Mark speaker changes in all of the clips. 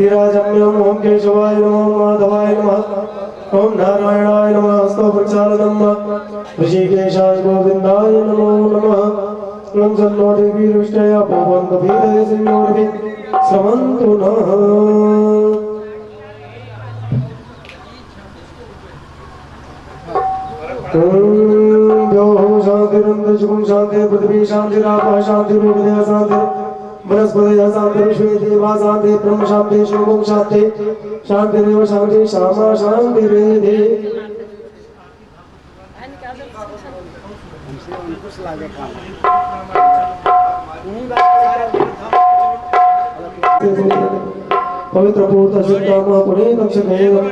Speaker 1: विराजम्यं ओम केशवाय नमः माधवाय नमः ओम नारायणाय नमः हस्तो प्रचालनम ऋषिकेशाय गोविंदाय नमो नमः ओम सन्नोटिवीरविष्टया भवन्तु भीरय सिन्नोर्भि स्रवन्तु नः शांति शांति पृथ्वी शांति रापः शांति रूपदेह शांति वनस्पतयः शांति विश्वे देवा शांति ब्रह्म शांति शिवोम शांति शांतिरेव शांति श्यामा शांतिरेधि
Speaker 2: कुछ लागे
Speaker 1: पवित्र पूर्त सिद्धाम पुनीतक्षकेयम्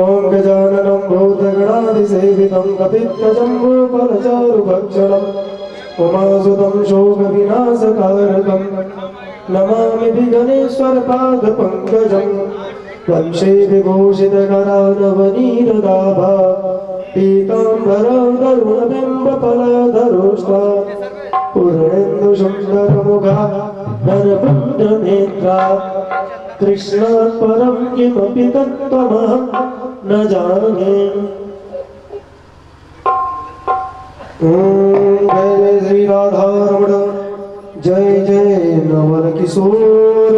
Speaker 1: ओम गजाननं भूतगणाधिसेवितं कपित्तजम्बूफलचारुभक्षणम् उमासुतं शोकविनाशकारकं नमामि विघ्नेश्वरपादपङ्कजम् वंशे विभूषितकरानवनीरदाभा पीताम्बरधरुणबिम्बफलधरोष्टा पूर्णेन्दुसुन्दरमुखा नरभद्रनेत्रा कृष्णात् परं किमपि तत्त्वमहं न जाने। जय जय श्री राधारमण जय जय नवल किशोर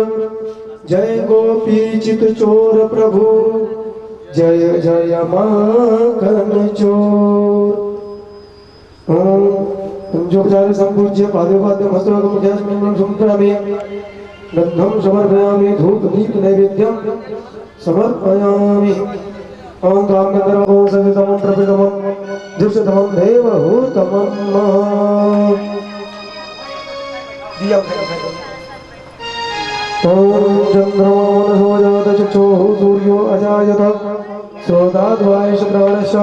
Speaker 1: जय गोपी चित चोर प्रभु जय जय माखन चोर। ओम पंचोपचार संपूज्य पादोपाद्य मस्तकं ध्यायामि संप्रामे गन्धं समर्पयामि धूप दीप नैवेद्यं समर्पयामि। ओम कामगन्धर्वं सवितमं प्रपितमं दीक्षितमं देवहूतमं दिया। ओम चन्द्रमा मनसो जात चक्षुः सूर्यो अजायत श्रोताद्वायुश्रवणश्च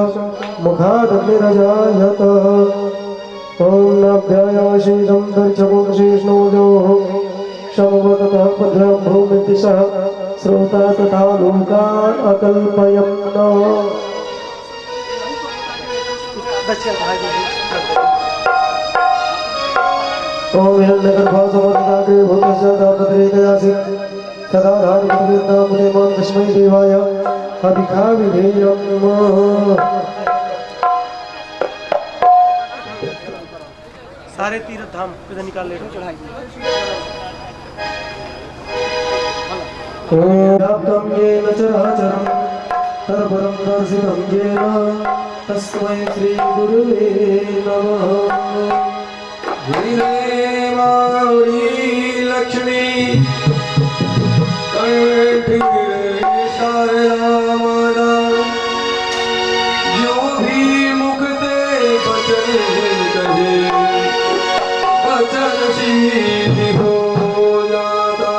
Speaker 1: मुखादग्निरजायत। ओम नाभ्यायाशीतं दर्शकं शेषणोजोः समवततः पद्भ्यां भूमितिशः श्रोता तथा लोकान् अकल्पयन्। ओम हिरण्यगर्भासमन्ताग्रे भूतस्य दापत्रेकयासीत् तदा धारकवीर्नामुनेमां तस्मै देवाय अभिखाविधेयम्।
Speaker 2: सारे तीर्थ धाम इधर निकाल ले चढ़ाई।
Speaker 1: व्याप्तं येन चराचरं तत्परं दर्शितं येन तस्मै श्रीगुरुवे नमः।
Speaker 3: गौरी लक्ष्मी कंठ शारदा माता जो भी मुख ते बचन कहे बचन सिद्धि हो जाता।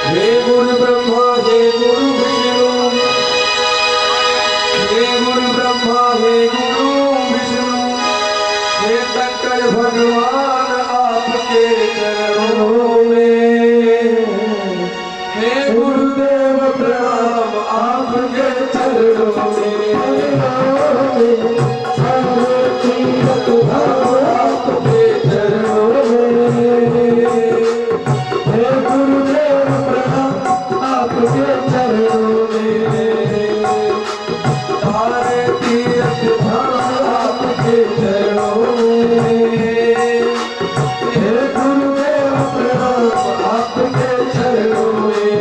Speaker 3: हे गुरु ब्रह्मा हे गुरु विष्णु हे गुरु ब्रह्मा हे गुरु विष्णु हे शंकर भगवान आपके चरणों में। हे गुरुदेव प्रणाम आपके चरणों में। आपके चरणों में। हे गुरुदेव प्रणाम आपके चरणों में। सारे तीर्थ धाम आपके चरणों में। हे गुरुदेव प्रणाम आपके चरणों में।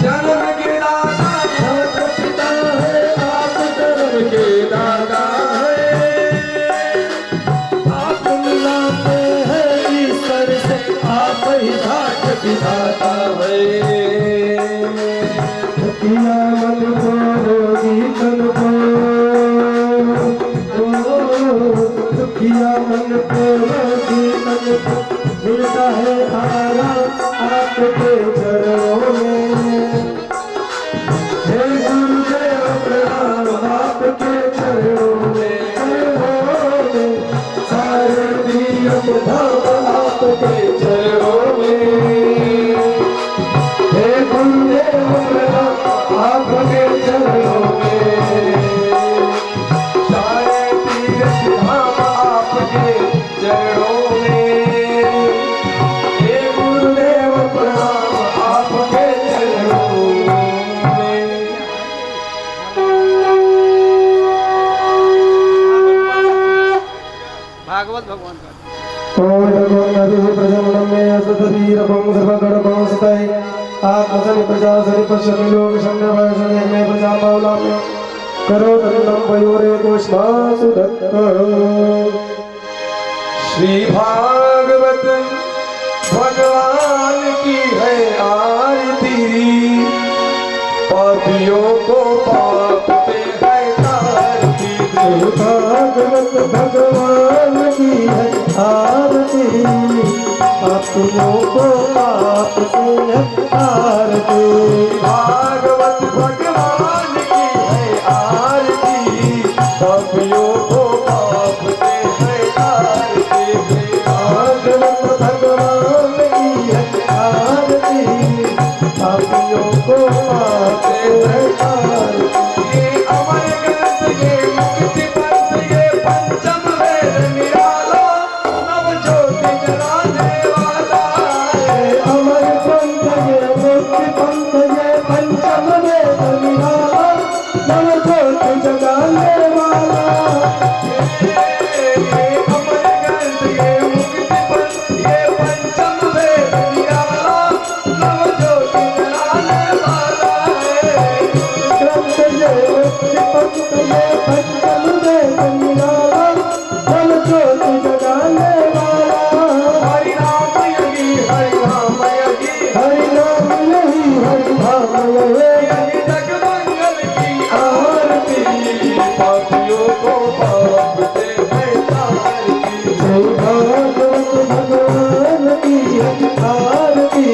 Speaker 3: जन्म के दाता धर्म पिता है आप धर्म के दाता है। आप मिलाते हैं ईश्वर से आप ही घाट विधाता है।
Speaker 1: किया मन को रोगी तन को किया मन को रोगी तन को मिलता है आराम आपके चरणों में। हे गुरुदेव प्रणाम आपके चरणों में। सारे तीर्थ धाम आपके चरणों में। सर्वतवीरभं सर्वगणभं सतये आत्मसनि प्रजा सनि पश्यमि लोक संग्रहणि मे प्रजा पावलाम्य करो तन्नं वयोरे कोष्मासु दत्त।
Speaker 3: श्री भागवत भगवान की है आरती, पापियों को पाप से है तारती।
Speaker 1: श्री भागवत भगवान की है आरती, पापियों को पाप से है तारती।
Speaker 3: भागवत भगवान की है आरती, पापियों को पाप से है तारती।
Speaker 1: भागवत भगवान की है आरती, पापियों को पाप से है तारती।
Speaker 3: ये अमर ग्रंथ, ये मुक्ति पंथ, ये पंचम वेद निराला, नव ज्योति जलाने वाला।
Speaker 1: ये अमर ग्रंथ, ये मुक्ति पंथ, ये पंचम वेद निराला, नव ज्योति जगाने वाला।
Speaker 3: ये अमर ग्रंथ, ये मुक्ति पंथ, ये पंचम वेद निराला, नव ज्योति जलाने वाला है।
Speaker 1: ग्रंथ ये मुक्ति पंथ, ये पंचम वेद निराला, नव ज्योति जगाने वाला।
Speaker 3: हरि नाम यही, हरि नाम यही,
Speaker 1: हरि नाम यही, हरि धाम यही,
Speaker 3: यही जग मंगल की
Speaker 1: आरती।
Speaker 3: पापियों को पाप से है तारती।
Speaker 1: श्री भागवत भगवान की है आरती,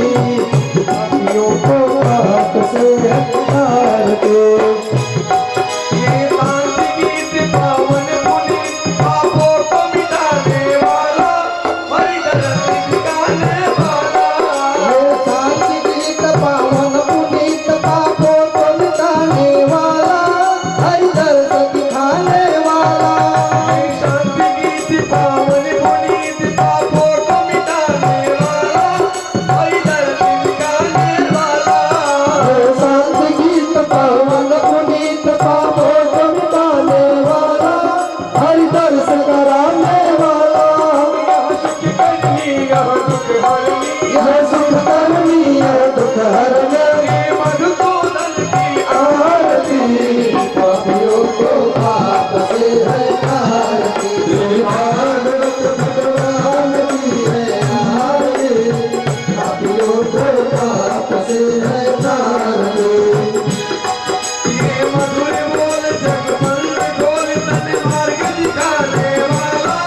Speaker 1: पापियों को पाप से है तारती।
Speaker 3: ये शांत गीत पावन पुनि, पापों को मिटाने वाला, हरि दर्शन दिखाने वाला।
Speaker 1: ये शांति गीत पावन पुनीत, पापों को मिटाने वाला, हरि दर्श दिखाने वाला।
Speaker 3: ये शांत गीत पावन पुनीत, पापों को मिटाने वाला, हरि दर्शन दिखाने वाला।
Speaker 1: ये शांति गीत पावन पुनीत, पापों को मिटाने वाला, हरि दर्श कराने वाला।
Speaker 3: सुख करनी यह दुख हरनी,
Speaker 1: यह सुख करनी है दुख हरने
Speaker 3: ये मधुसूदन की
Speaker 1: आरती, पापियों को पाप से है तारती। श्री भागवत भगवान की है आरती, पापियों को पाप से है तारती।
Speaker 3: ये मधुर बोल जग मंद खोल, तन मार्ग दिखाने वाला,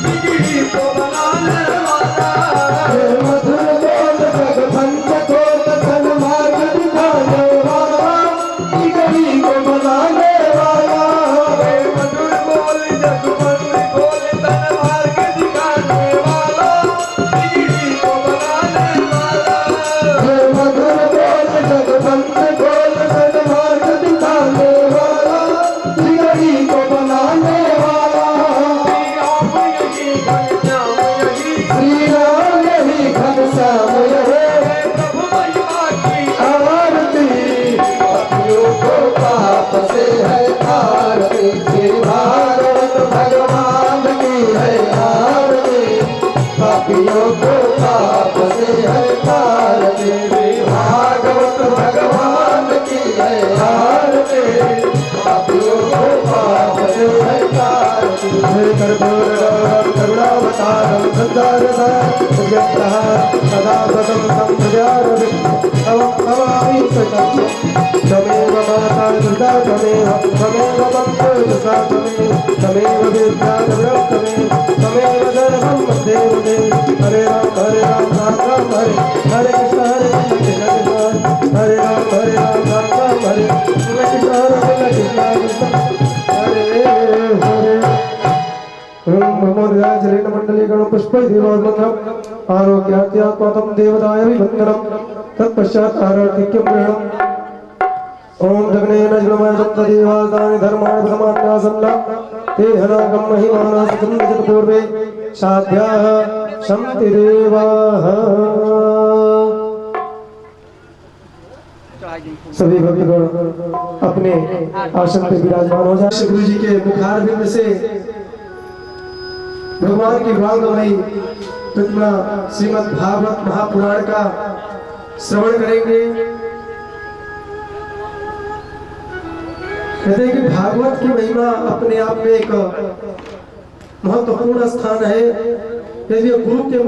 Speaker 3: बिगड़ी को बनाने वाला।
Speaker 1: हे मधुर बोल जग पंच को तन मार्ग दिखाने वाला, बिगड़ी को बनाने वाला।
Speaker 3: ये मधुर बोल जग मंद खोल, तन मार्ग दिखाने वाला, बिगड़ी को बनाने वाला।
Speaker 1: हे मधुर बोल जग पंच बोल तन मार्ग दिखाने वाला, बिगड़ी को बनाने वाला।
Speaker 3: श्री राम यही, घनश्याम यही,
Speaker 1: श्री राम यही घनश्याम यही,
Speaker 3: प्रभु महिमा की
Speaker 1: आरती, पापियों को पाप से है तारती। श्री भागवत भगवान की है आरती, पापियों को पाप से है तारती। श्री भागवत भगवान की है आरती, पापियों को पाप से है तारती। हे कर्पूर गौरम करुणावतारम संसारसारं जगतः सदा सतं तं प्रजापतिं तव नमामि सततं। त्वमेव माता दुर्गा, त्वमेव बन्धुर्दशा, त्वमेव विद्या त्वमेव सर्वं देव देव। हरे राम राम राम हरे कृष्ण कृष्ण हरे राम राम हरे कृष्ण कृष्ण हरे हरे। ओम नमो राजरेण मंडली गण पुष्प देवोर्मंगलम आरोग्यात्यात्मातं देवताय विवन्दनम तत्पश्चात् आरतिक्यं प्रणम। ओम जगनेन जगमय सप्तदेवादानि धर्माणि प्रथमान्यासन्ना ते हनागम महिमाना सतन्दित पूर्वे साध्याः शन्तिरेवाः। सभी भक्तगण अपने आसन पे विराजमान हो जाए। गुरु जी के मुखारविंद से भगवान की भावनामयी तो इतना श्रीमद् भागवत महापुराण का श्रवण करेंगे। कहते हैं कि भागवत की महिमा अपने आप में एक महत्वपूर्ण स्थान है। यदि गुरु के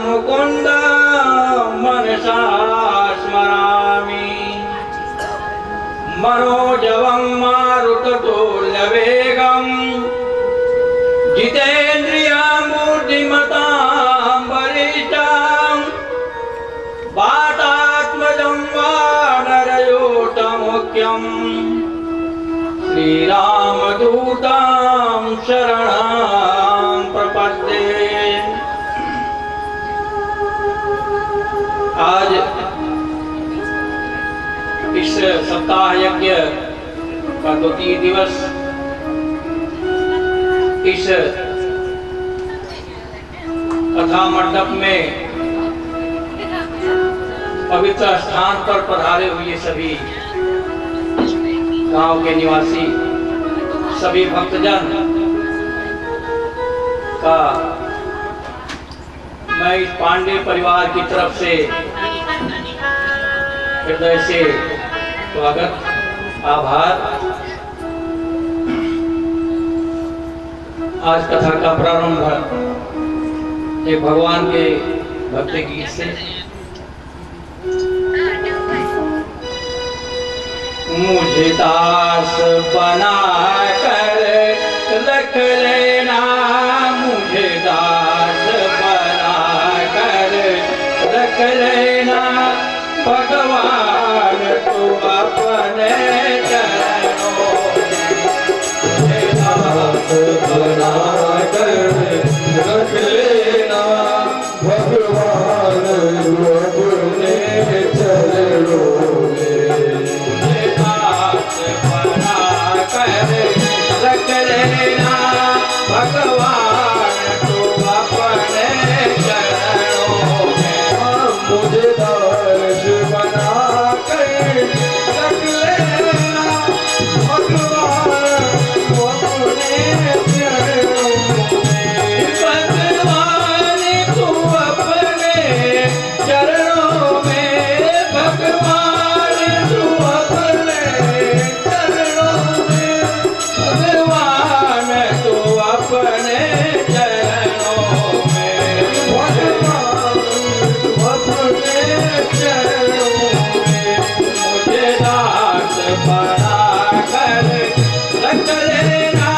Speaker 4: मुकुंद मनसा स्मरामि मनोजवं मारुततुल्यवेगं जितेन्द्रियं बुद्धिमतां वरिष्ठं वातात्मजं वानरयोतमुख्यं श्रीरामदूतं शरणं प्रपद्ये। आज इस सप्ताह यज्ञ का द्वितीय दिवस इस कथा मंडप में पवित्र स्थान पर पधारे हुए सभी गांव के निवासी सभी भक्तजन का मैं इस पांडे परिवार की तरफ से हृदय से स्वागत आभार। आज कथा का प्रारंभ एक भगवान के भक्ति गीत से। मुझे दास बना कर रख लेना, मुझे दास बना कर रख लेना, भगवान तू अपने चरणों मुझे दास बना कर रख लेना, भगवान तू अपने चरणों रख लेना, भगवान तू अपने चरणों में। मुझे दास बना कर रख लेना, भगवान तू अपने चरणों में। भगवान तू अपने चरणों में, भगवान तू अपने चरणों में, भगवान तू अपने चरणों में, भगवान तू अपने चरणों में। मुझे दास बना कर रख लेना,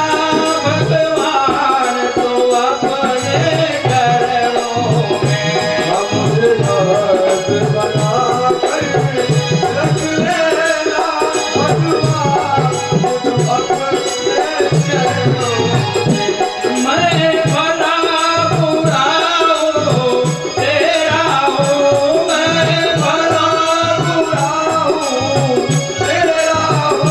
Speaker 4: भगवान तू अपने चरणों में। मुझे दास बना कर रख लेना, भगवान तू अपने चरणों में। मैं भला बुरा हूँ तेरा हूँ, मैं भला बुरा हूँ तेरा हूँ,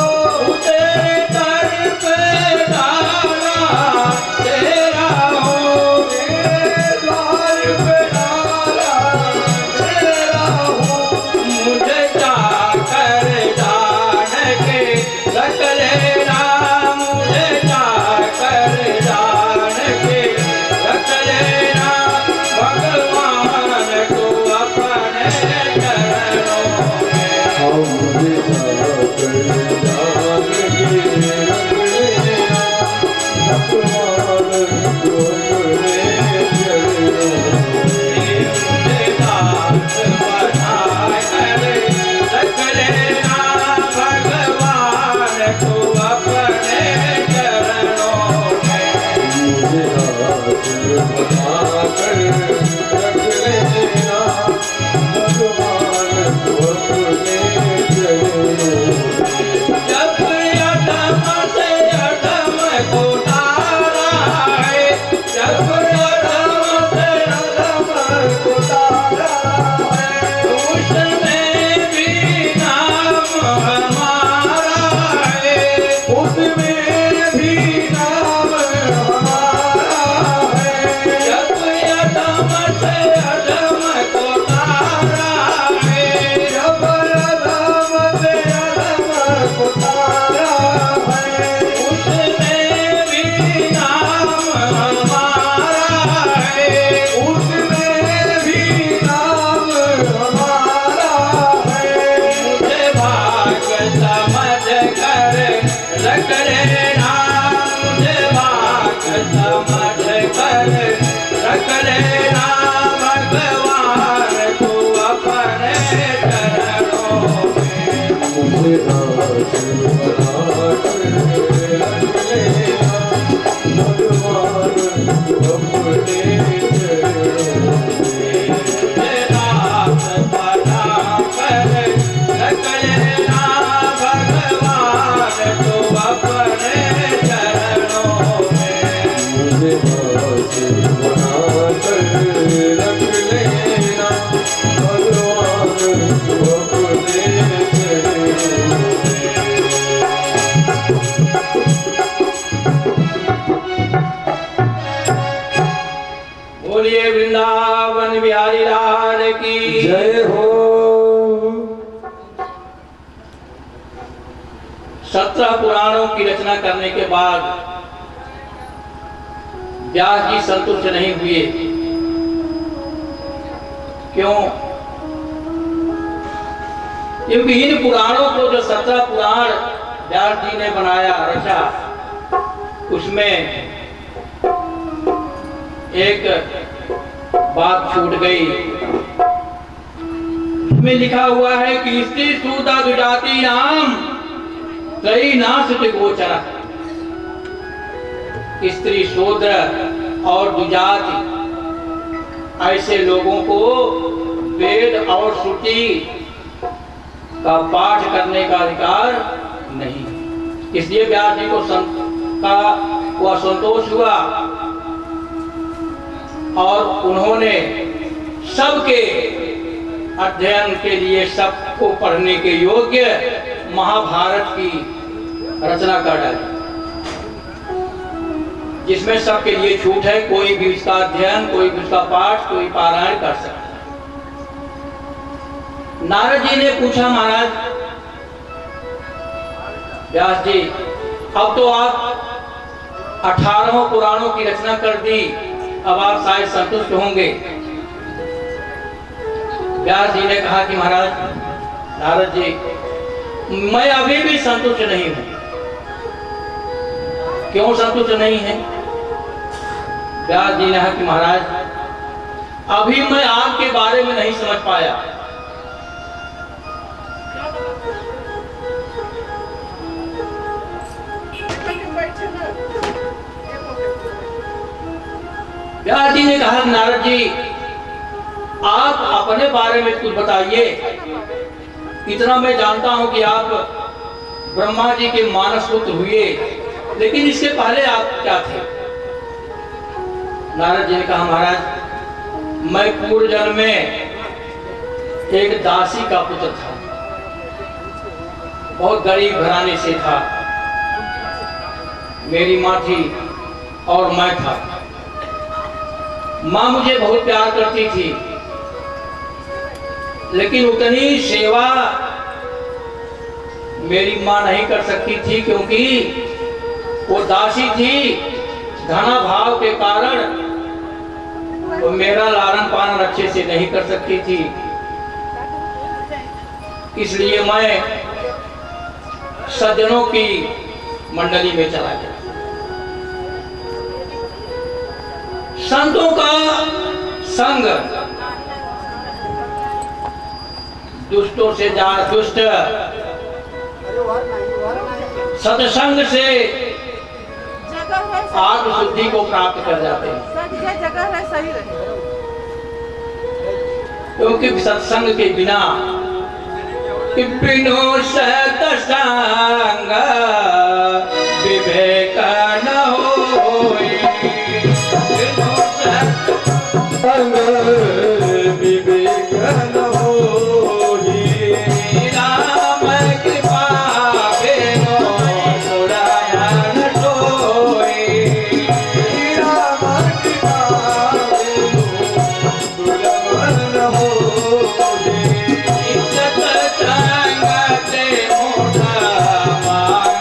Speaker 4: समझ कर रख लेना, मुझे बात समझ कर रख लेना, भगवान तू अपने चरणों में
Speaker 3: मुझे आशिक बना कर रख लेना, भगवान तू अपने चरणों में।
Speaker 4: रात बना कर रख लेना, भगवान तू अपने चरणों में
Speaker 3: मुझे आशिक बना कर रख लेना, भगवान तू अपने चरणों में।
Speaker 4: बोलिए वृंदावन बिहारी लाल की
Speaker 3: जय हो।
Speaker 4: 17 पुराणों की रचना करने के बाद व्यास जी संतुष्ट नहीं हुए। क्यों? क्योंकि इन पुराणों को जो 17 पुराण व्यास जी ने बनाया रचा, उसमें एक बात छूट गई। उसमें लिखा हुआ है कि स्त्री सूता दुजाति नाम त्रयी नाश गोचर। स्त्री शूद्र और दुजाति ऐसे लोगों को वेद और श्रुति का पाठ करने का अधिकार नहीं। इसलिए व्यास जी को असंतोष हुआ और उन्होंने सबके अध्ययन के लिए, सबको पढ़ने के योग्य महाभारत की रचना कर डाली, जिसमें सबके लिए छूट है। कोई भी उसका अध्ययन, कोई भी उसका पाठ, कोई पारायण कर सकता है। नारद जी ने पूछा, महाराज व्यास जी, अब तो आप 18 पुराणों की रचना कर दी, अब आप शायद संतुष्ट होंगे। व्यास जी ने कहा कि महाराज नारद जी, मैं अभी भी संतुष्ट नहीं हूं। क्यों संतुष्ट नहीं है? व्यास जी ने कहा कि महाराज, अभी मैं आपके बारे में नहीं समझ पाया। व्यास जी ने कहा, नारद जी आप अपने बारे में कुछ बताइए। इतना मैं जानता हूं कि आप ब्रह्मा जी के मानस पुत्र हुए, लेकिन इसके पहले आप क्या थे? नारद जी ने कहा, महाराज मैं पूर्व जन्म में एक दासी का पुत्र था, बहुत गरीब घराने से था। मेरी माँ थी और मैं था। माँ मुझे बहुत प्यार करती थी, लेकिन उतनी सेवा मेरी माँ नहीं कर सकती थी, क्योंकि वो दासी थी। धना भाव के कारण वो मेरा लालन पालन अच्छे से नहीं कर सकती थी। इसलिए मैं सज्जनों की मंडली में चला गया। संतों का संग दुष्टों से ज्यादा दुष्ट, सत्संग से आत्म शुद्धि को प्राप्त कर जाते हैं।
Speaker 5: जगह है सही रहे,
Speaker 4: क्योंकि सत्संग के बिना बिनु सत्संग विवेक न होए। बिनु
Speaker 3: संग विवेक न होई,
Speaker 4: राम कृपा बिनु सुरायन सोई।
Speaker 3: राम कृपा बिनु दुर्लभ न होई।
Speaker 4: सत्संग से मोटा मान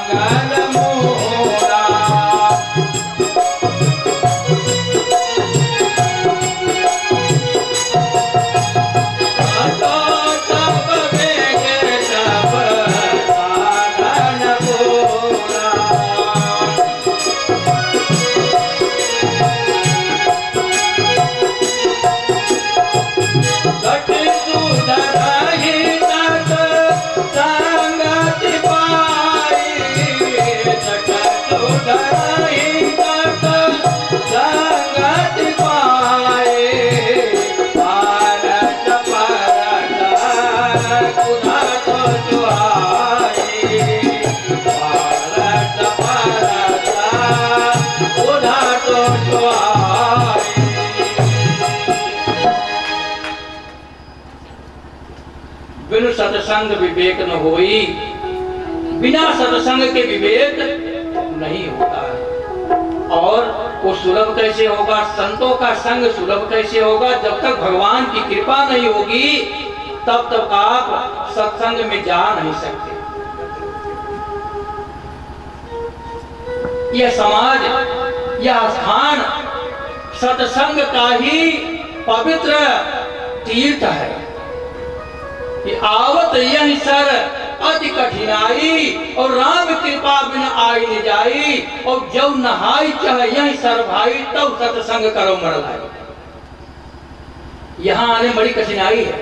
Speaker 4: विवेक न होई, बिना सत्संग के विवेक नहीं होता है। और वो सुलभ कैसे होगा, संतों का संग सुलभ कैसे होगा? जब तक भगवान की कृपा नहीं होगी तब तक आप सत्संग में जा नहीं सकते। यह समाज, यह स्थान सत्संग का ही पवित्र तीर्थ है कि आवत यही सर अति कठिनाई और राम कृपा बिन आई न जाई, और जब नहाई चाहे यही सर भाई तब सत्संग करो मर लाई। यहाँ आने बड़ी कठिनाई है,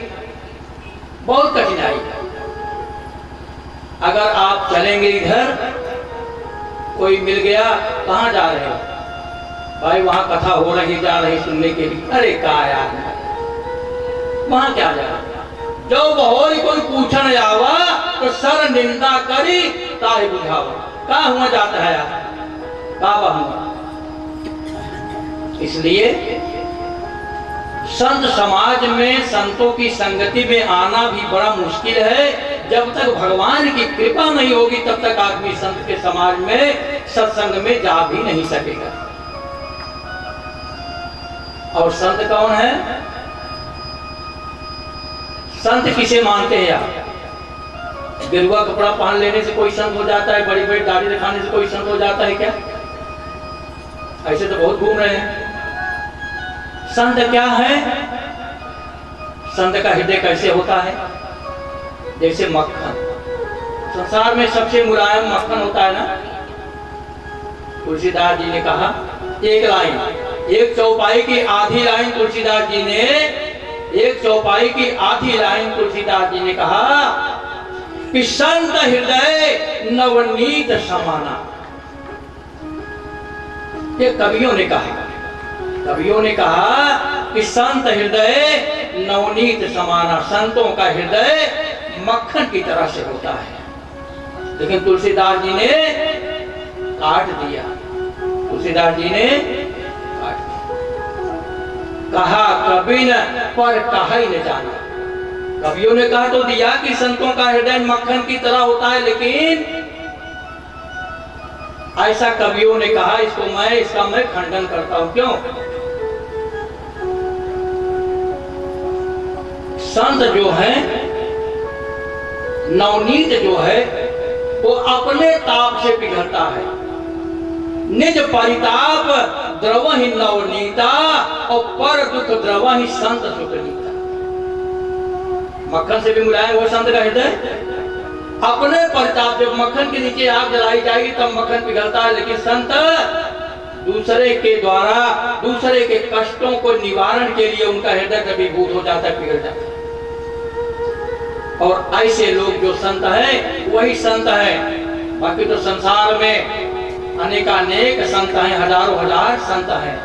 Speaker 4: बहुत कठिनाई है। अगर आप चलेंगे इधर, कोई मिल गया, कहाँ जा रहे हो? भाई वहां कथा हो रही, जा रही सुनने के लिए। अरे का यार, वहां क्या जा रहा? जो बहोरी कोई पूछन आवा तो सर निंदा करी ताहि बुझावा। का हुआ जाता है यार, का हुआ? इसलिए संत समाज में, संतों की संगति में आना भी बड़ा मुश्किल है। जब तक भगवान की कृपा नहीं होगी तब तक आदमी संत के समाज में, सत्संग में जा भी नहीं सकेगा। और संत कौन है? संत किसे मानते हैं आप? गेरुआ कपड़ा पहन लेने से कोई संत हो जाता है? बड़ी बड़ी दाढ़ी दिखाने से कोई संत हो जाता है क्या? ऐसे तो बहुत घूम रहे हैं। संत क्या है? संत का हृदय कैसे होता है? जैसे मक्खन। संसार में सबसे मुलायम मक्खन होता है ना। तुलसीदास जी ने कहा, एक लाइन, एक चौपाई की आधी लाइन तुलसीदास जी ने, एक चौपाई की आधी लाइन तुलसीदास जी ने कहा कि संत हृदय नवनीत समाना। ये कवियों ने कहा, कवियों ने कहा कि संत हृदय नवनीत समाना, संतों का हृदय मक्खन की तरह से होता है। लेकिन तुलसीदास जी ने काट दिया, तुलसीदास जी ने काट दिया। कहा कवि न पर कहा ही न जाना। कवियों ने कहा तो दिया कि संतों का हृदय मक्खन की तरह होता है, लेकिन ऐसा कवियों ने कहा, इसका मैं खंडन करता हूं। क्यों? संत जो है, नवनीत जो है, वो अपने ताप से पिघलता है। निज परिताप द्रवहि नवनीता, और पर दुख द्रवहि संत सुखनीता। मक्खन से भी मुलायम वो संत का हृदय। अपने परिताप, जब मक्खन के नीचे आग जलाई जाएगी तब मक्खन पिघलता है, लेकिन संत दूसरे के द्वारा, दूसरे के कष्टों को निवारण के लिए उनका हृदय कभीभूत हो जाता है, पिघल जाता है। और ऐसे लोग जो संत हैं वही संत हैं। बाकी तो संसार में अनेकानेक संत हैं, हजारों हजार संत हैं।